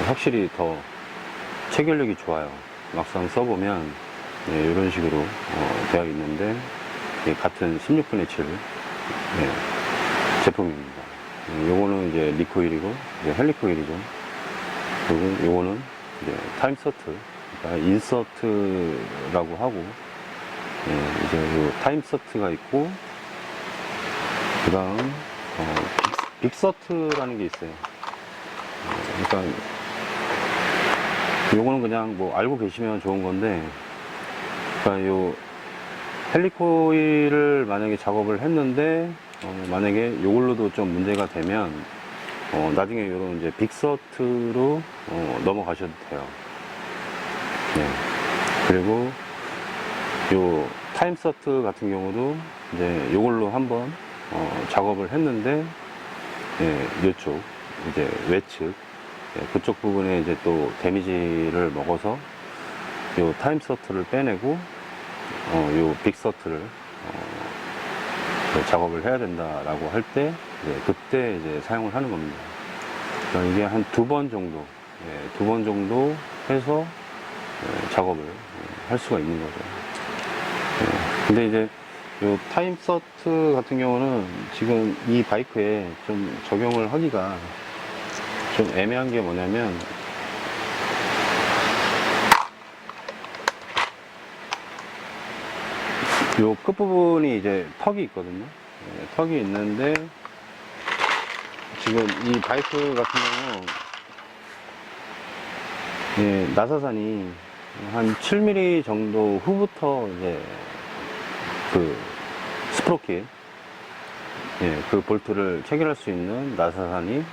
확실히 더 체결력이 좋아요. 막상 써보면 이런 식으로 되어 있는데, 같은 16분의 7 제품입니다. 요거는 이제 리코일이고 헬리코일이죠. 그리고 요거는 이제 타임 서트, 그러니까 인서트라고 하고, 이제 요 타임 서트가 있고, 그 다음 빅서트라는 게 있어요. 그러니까 요거는 그냥 뭐 알고 계시면 좋은 건데, 그러니까 요 헬리코일을 만약에 작업을 했는데 만약에 요걸로도 좀 문제가 되면 나중에 요런 이제 빅서트로 넘어가셔도 돼요. 그리고 요 타임서트 같은 경우도 이제 요걸로 한번 작업을 했는데, 요쪽 이제 외측 그쪽 부분에 이제 또 데미지를 먹어서 요 타임서트를 빼내고 요 빅서트를 작업을 해야 된다라고 할 때, 그때 이제 사용을 하는 겁니다. 그러니까 이게 한 2번 정도, 2번 정도 해서 작업을 할 수가 있는 거죠. 근데 이제 요 타임서트 같은 경우는 지금 이 바이크에 좀 적용을 하기가 좀 애매한 게 뭐냐면, 요 끝부분이 이제 턱이 있거든요. 턱이 있는데, 지금 이 바이크 같은 경우, 나사산이 한 7mm 정도 후부터 이제 그 스프로킷, 그 볼트를 체결할 수 있는 나사산이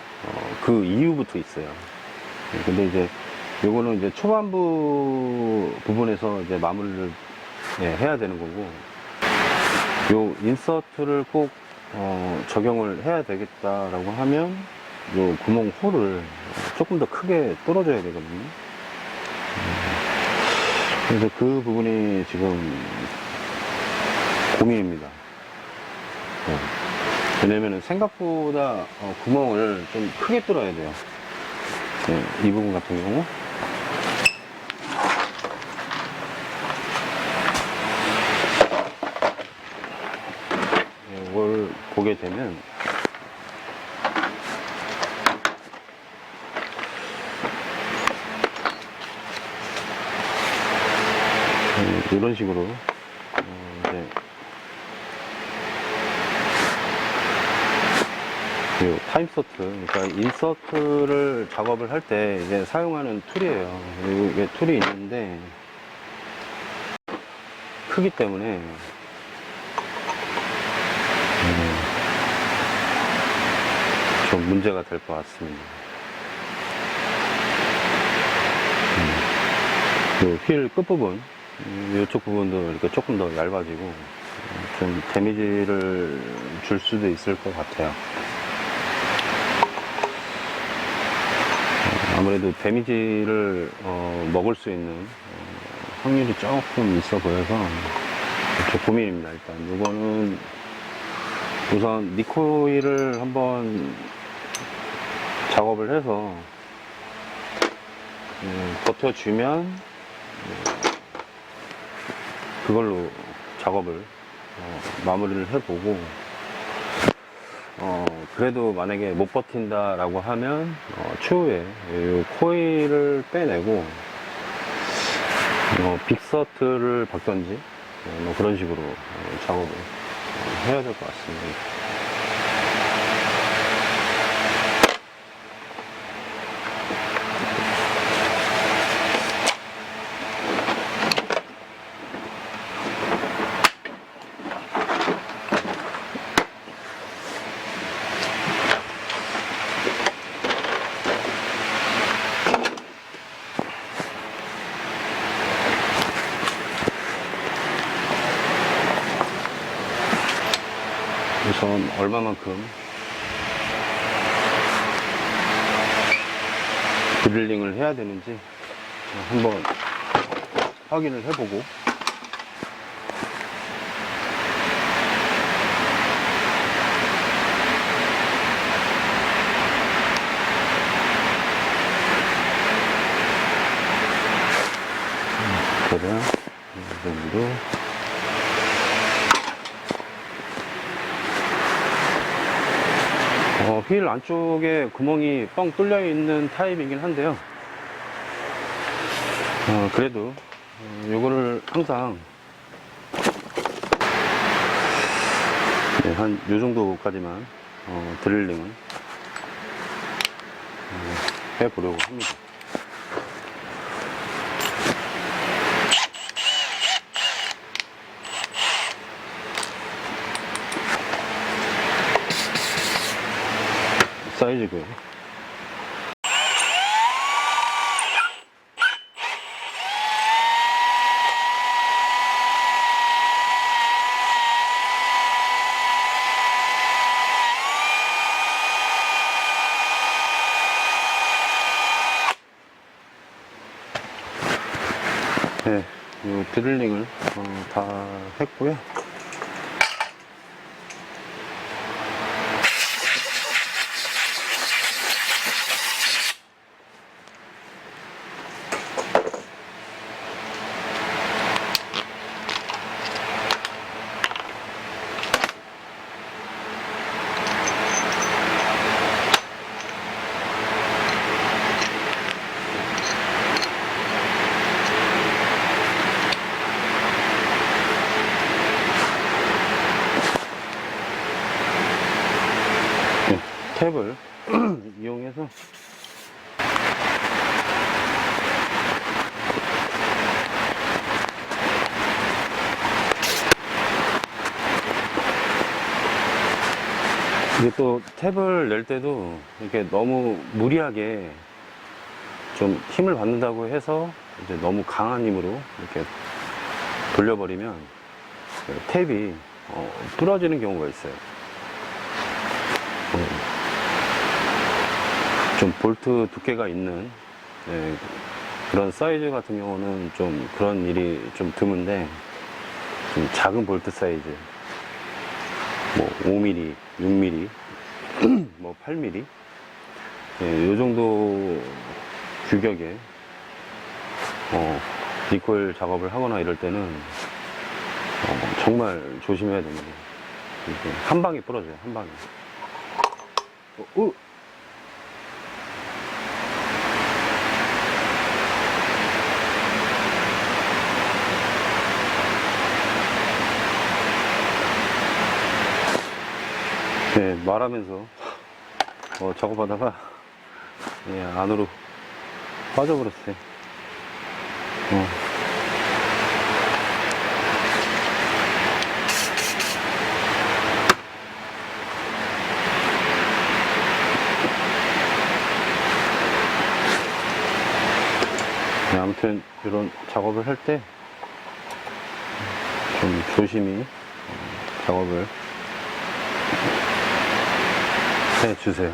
그 이후부터 있어요. 근데 이제 요거는 이제 초반부 부분에서 이제 마무리를 해야 되는 거고, 요 인서트를 꼭 적용을 해야 되겠다라고 하면 요 구멍 홀을 조금 더 크게 뚫어줘야 되거든요. 그래서 그 부분이 지금 고민입니다. 왜냐면은 생각보다 구멍을 좀 크게 뚫어야 돼요. 이 부분 같은 경우 이걸 보게 되면 이런 식으로 이제 그 타임서트, 그러니까 인서트를 작업을 할 때 이제 사용하는 툴이에요. 그리고 이게 툴이 있는데 크기 때문에 좀 문제가 될 것 같습니다. 그 휠 끝부분, 이쪽 부분도 이렇게 조금 더 얇아지고 좀 데미지를 줄 수도 있을 것 같아요. 아무래도 데미지를 먹을 수 있는 확률이 조금 있어 보여서 좀 고민입니다. 일단 이거는 우선 니코일을 한번 작업을 해서 버텨주면 그걸로 작업을 마무리를 해보고, 그래도 만약에 못 버틴다 라고 하면 추후에 이 코일을 빼내고 빅서트를 박던지 뭐 그런 식으로 작업을 해야 될 것 같습니다. 우선 얼마만큼 드릴링을 해야 되는지 한번 확인을 해보고, 그래 이 정도. 휠 안쪽에 구멍이 뻥 뚫려 있는 타입이긴 한데요. 그래도 요거를 항상 한 요 정도까지만 드릴링은 해보려고 합니다. 사이즈고요. 네, 이 드릴링을 다 했고요. 탭을 이용해서 이게 또 탭을 낼 때도 이렇게 너무 무리하게 좀 힘을 받는다고 해서 이제 너무 강한 힘으로 이렇게 돌려버리면 탭이 부러지는 경우가 있어요. 좀 볼트 두께가 있는 그런 사이즈 같은 경우는 좀 그런 일이 좀 드문데, 좀 작은 볼트 사이즈 뭐 5mm, 6mm, 뭐 8mm 요 정도 규격의 니콜 작업을 하거나 이럴 때는 정말 조심해야 됩니다. 한 방에 부러져요, 한 방에. 네, 말하면서 작업하다가 안으로 빠져버렸어요. 네, 아무튼 이런 작업을 할 때 좀 조심히 작업을 해 주세요.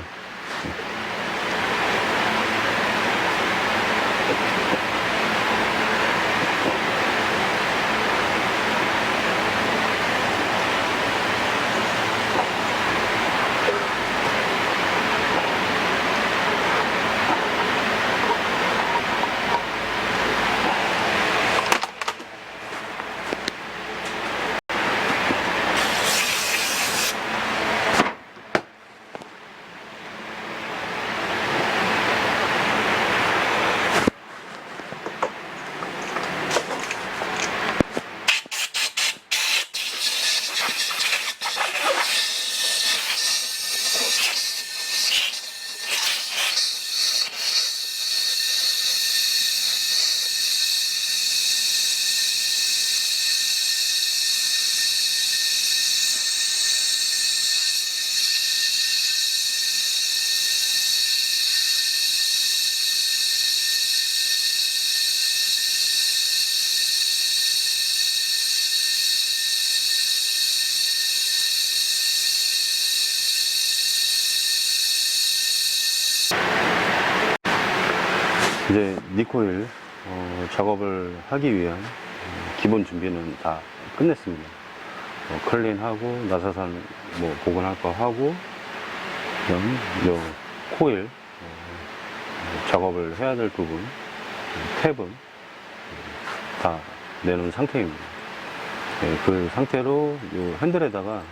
이제 니코일 작업을 하기 위한 기본 준비는 다 끝냈습니다. 클린하고 나사산 뭐 복원할 거 하고, 그다음 요 코일 작업을 해야 될 부분 탭은 다 내놓은 상태입니다. 네, 그 상태로 요 핸들에다가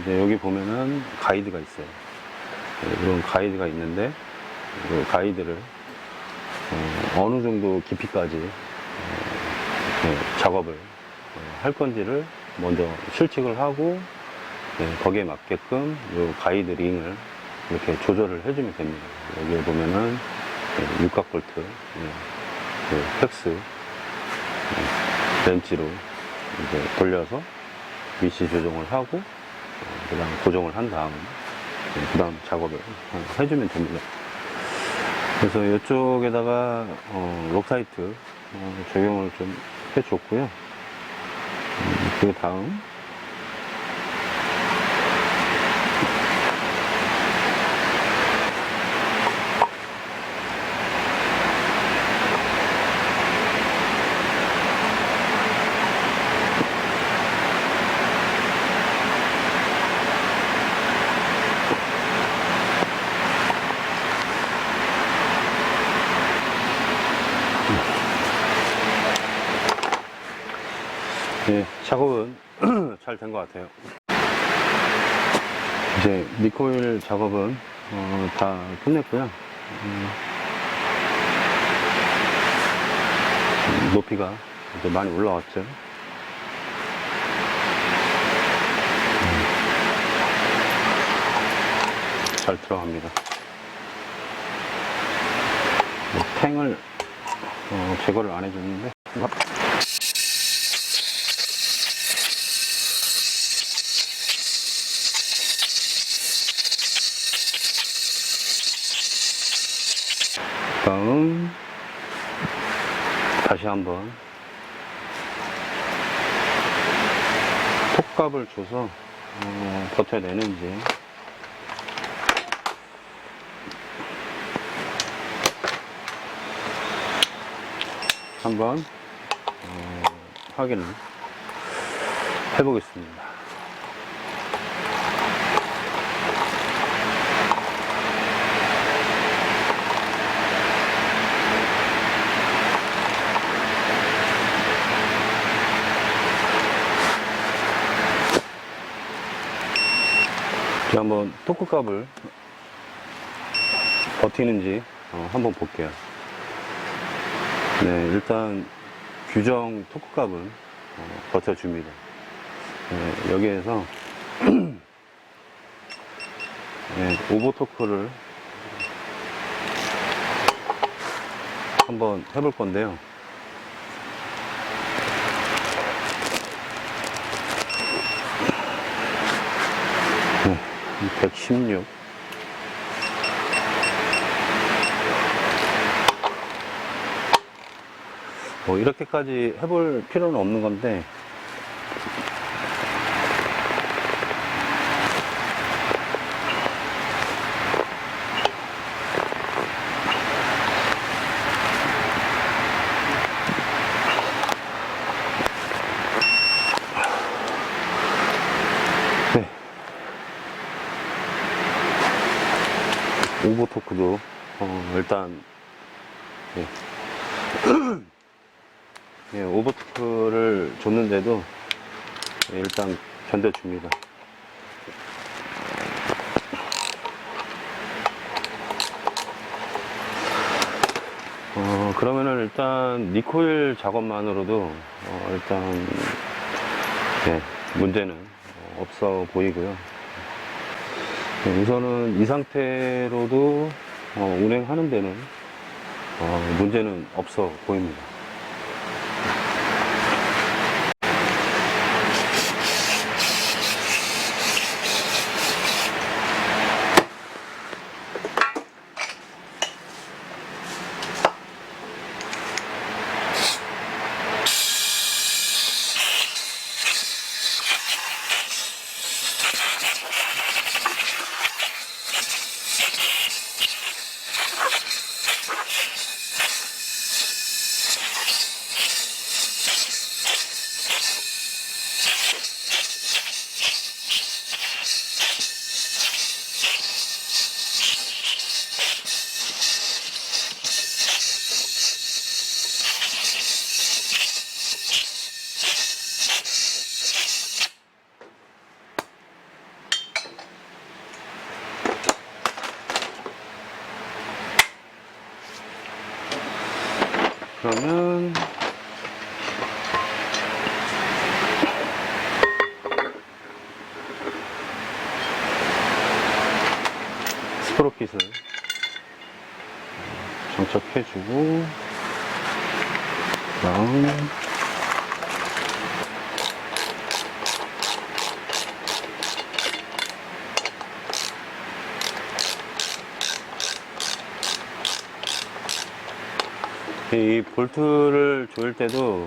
이제 여기 보면은 가이드가 있어요. 이런 가이드가 있는데 그 가이드를 어느 정도 깊이까지 작업을 할 건지를 먼저 실측을 하고, 거기에 맞게끔 이 가이드 링을 이렇게 조절을 해주면 됩니다. 여기에 보면은 육각 볼트, 그 팩스 렌치로 이제 돌려서 위치 조정을 하고, 그 다음 고정을 한 다음, 그 다음 작업을 해주면 됩니다. 그래서 이쪽에다가 록타이트 적용을 좀 해줬고요. 그 다음 네, 작업은 잘 된 것 같아요. 이제 니코일 작업은 다 끝냈고요. 높이가 이제 많이 올라왔죠. 잘 들어갑니다. 탱을 제거를 안 해줬는데 다음 다시 한번 톡값을 줘서 버텨내는지 한번 확인을 해보겠습니다. 한번 토크 값을 버티는지 한번 볼게요. 네, 일단 규정 토크 값은 버텨줍니다. 네, 여기에서 네, 오버 토크를 한번 해볼 건데요. 116. 뭐 이렇게까지 해볼 필요는 없는 건데, 네. 오버토크도 일단 예. 예, 오버토크를 줬는데도 일단 견뎌줍니다. 그러면은 일단 리코일 작업만으로도 일단 예, 문제는 없어 보이고요. 예, 우선은 이 상태로도 운행하는 데는 문제는 없어 보입니다. 그러면 스프로킷을 장착해주고, 그다음 이 볼트를 조일 때도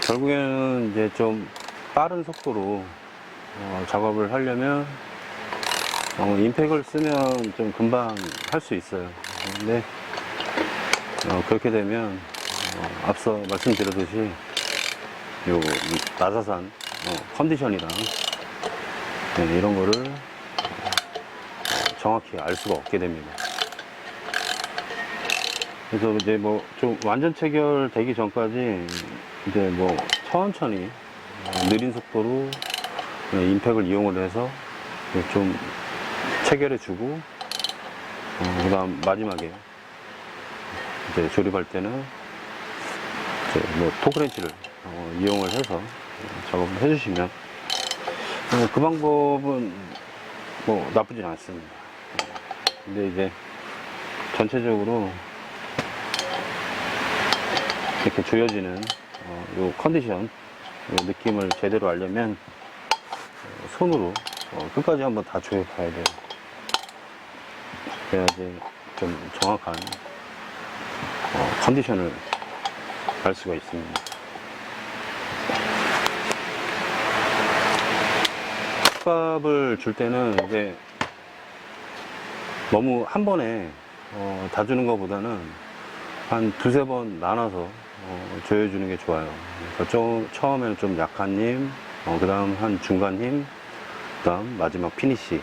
결국에는 이제 좀 빠른 속도로 작업을 하려면 임팩을 쓰면 좀 금방 할 수 있어요. 근데 그렇게 되면 앞서 말씀드렸듯이 요 나사산 컨디션이랑 이런 거를 정확히 알 수가 없게 됩니다. 그래서 이제 뭐 좀 완전 체결되기 전까지 이제 뭐 천천히 느린 속도로 임팩을 이용을 해서 좀 체결해 주고, 그 다음 마지막에 이제 조립할 때는 이제 뭐 토크렌치를 이용을 해서 작업을 해주시면 그 방법은 뭐 나쁘진 않습니다. 근데 이제 전체적으로 이렇게 조여지는 요 컨디션, 요 느낌을 제대로 알려면 손으로 끝까지 한번 다 조여 봐야 돼요. 그래야지 좀 정확한 컨디션을 알 수가 있습니다. 톱밥을 줄 때는 이제 너무 한 번에 다 주는 것보다는 한 두세 번 나눠서 조여주는 게 좋아요. 그래서 처음에는 좀 약한 힘, 그 다음 한 중간 힘, 그 다음 마지막 피니시,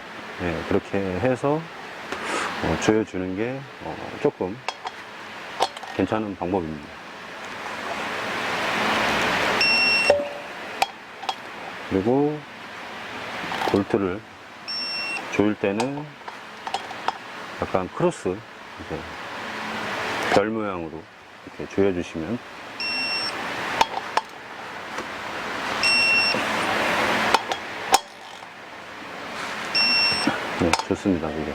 그렇게 해서 조여주는 게 조금 괜찮은 방법입니다. 그리고 볼트를 조일 때는 약간 크로스, 이제 별 모양으로 이렇게 조여주시면 네, 좋습니다. 이게.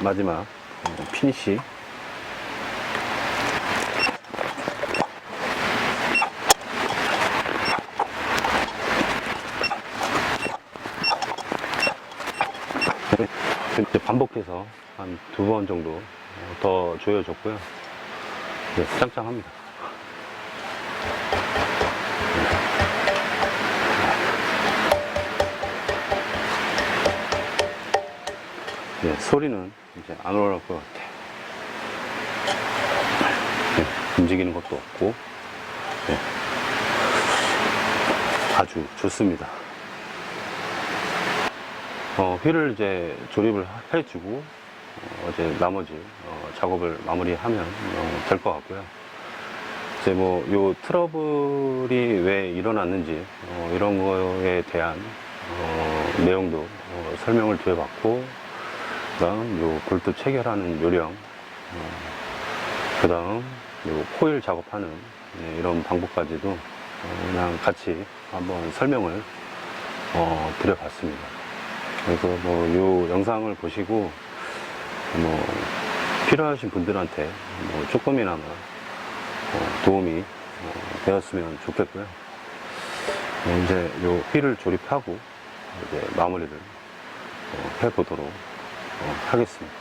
마지막 피니쉬. 이제 반복해서 한 2번 정도 더 조여줬고요. 네, 짱짱합니다. 네, 소리는 이제 안 올라올 것 같아요. 네, 움직이는 것도 없고, 네, 아주 좋습니다. 휠을 이제 조립을 해주고, 이제 나머지 작업을 마무리하면 될 것 같고요. 이제 뭐 요 트러블이 왜 일어났는지 이런 거에 대한 내용도 설명을 드려봤고, 그다음 요 볼트 체결하는 요령, 그다음 요 코일 작업하는 이런 방법까지도 그냥 같이 한번 설명을 드려봤습니다. 그래서 뭐 요 영상을 보시고 뭐 필요하신 분들한테 뭐 조금이나마 도움이 되었으면 좋겠고요. 이제 요 휠을 조립하고 이제 마무리를 해보도록 하겠습니다.